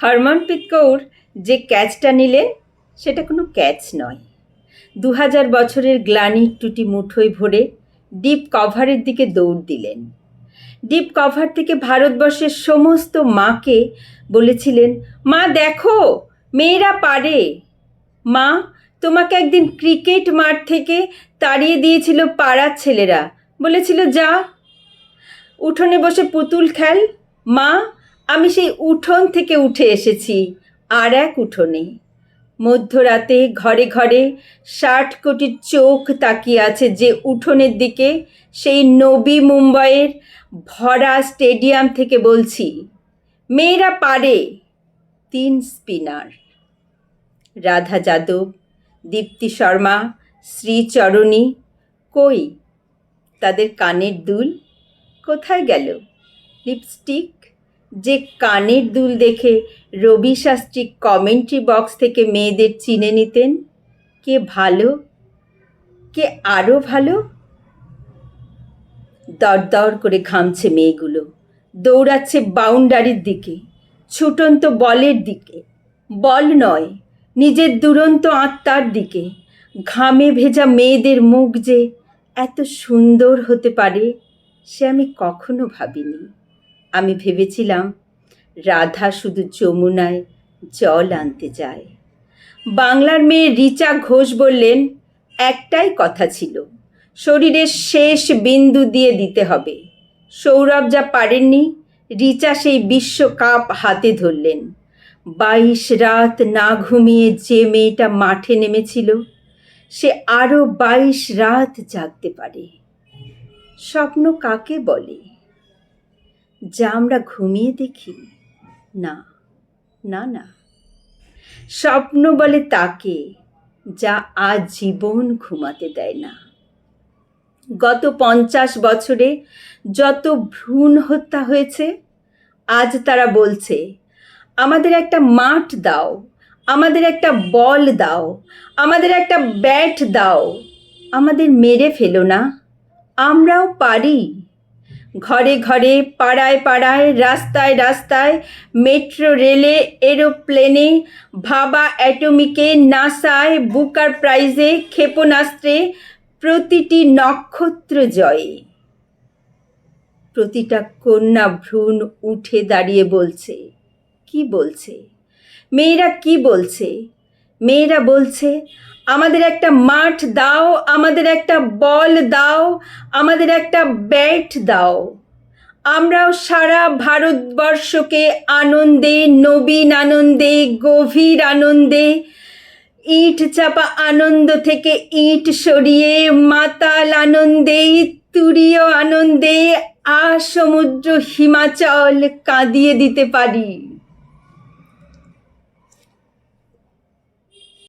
হরমনপ্রীত কৌর যে ক্যাচটা নিলেন সেটা কোনো ক্যাচ নয়। 2000 বছরের গ্লানির টুটি মুঠোয় ভরে ডিপ কভারের দিকে দৌড় দিলেন। ডিপ কভার থেকে ভারতবর্ষের সমস্ত মাকে বলেছিলেন, মা দেখো, মেয়েরা পারে। মা, তোমাকে একদিন ক্রিকেট মাঠ থেকে তাড়িয়ে দিয়েছিল পাড়ার ছেলেরা, বলেছিল যা উঠোনে বসে পুতুল খেল। মা, আমি সেই উঠোন থেকে উঠে এসেছি আর এক উঠোনে। মধ্যরাতে ঘরে ঘরে 60 কোটির চোখ তাকিয়ে আছে যে উঠোনের দিকে, সেই নবী মুম্বাইয়ের ভরা স্টেডিয়াম থেকে বলছি, মেয়েরা পারে। 3 স্পিনার রাধা যাদব, দীপ্তি শর্মা, শ্রীচরণী, কই তাদের কানের দুল? কোথায় গেল লিপস্টিক? যে কানের দুল দেখে রবি শাস্ত্রী কমেন্ট্রি বক্স থেকে মেয়েদের চিনে নিতেন কে ভালো, কে আরও ভালো। দরদর করে ঘামছে মেয়েগুলো, দৌড়াচ্ছে বাউন্ডারির দিকে, ছুটন্ত বলের দিকে। বল নয়, নিজের দুরন্ত আত্মার দিকে। ঘামে ভেজা মেয়েদের মুখ যে এত সুন্দর হতে পারে সে আমি কখনো ভাবিনি। আমি ভেবেছিলাম রাধা শুধু যমুনায় জল আনতে যায়। বাংলার মেয়ে রিচা ঘোষ বললেন, একটাই কথা ছিল, শরীরের শেষ বিন্দু দিয়ে দিতে হবে। সৌরভ যা পারেননি, রিচা সেই বিশ্বকাপ হাতে ধরলেন। 22 রাত না ঘুমিয়ে যে মেয়েটা মাঠে নেমেছিল সে আরও 22 রাত জাগতে পারে। স্বপ্ন কাকে বলে? যা আমরা ঘুমিয়ে দেখি? না না না, স্বপ্ন বলে তাকে যা আজীবন ঘুমাতে দেয় না। গত 50 বছরে যত ভ্রূণ হত্যা হয়েছে, আজ তারা বলছে, আমাদের একটা মাঠ দাও, আমাদের একটা বল দাও, আমাদের একটা ব্যাট দাও, আমাদের মেরে ফেলো না, আমরাও পারি। ঘরে ঘরে, পাড়ায় পাড়ায়, রাস্তায় রাস্তায়, মেট্রো রেলে, এরোপ্লেনে, ভাবা অ্যাটমিকে, নাসায়, বুকার প্রাইজে, ক্ষেপণাস্ত্রে, প্রতিটি নক্ষত্র জয়ে প্রতিটা কন্যা ভ্রূণ উঠে দাঁড়িয়ে বলছে, কি বলছে? মেয়েরা কি বলছে? মেয়েরা বলছে, আমাদের একটা মাঠ দাও, আমাদের একটা বল দাও, আমাদের একটা ব্যাট দাও। আমরাও সারা ভারতবর্ষকে আনন্দে, নবীন আনন্দে, গভীর আনন্দে, ইট চাপা আনন্দ থেকে ইট সরিয়ে মাতাল আনন্দে, তুরীয় আনন্দে সমুদ্র হিমাচল কাঁদিয়ে দিতে পারি।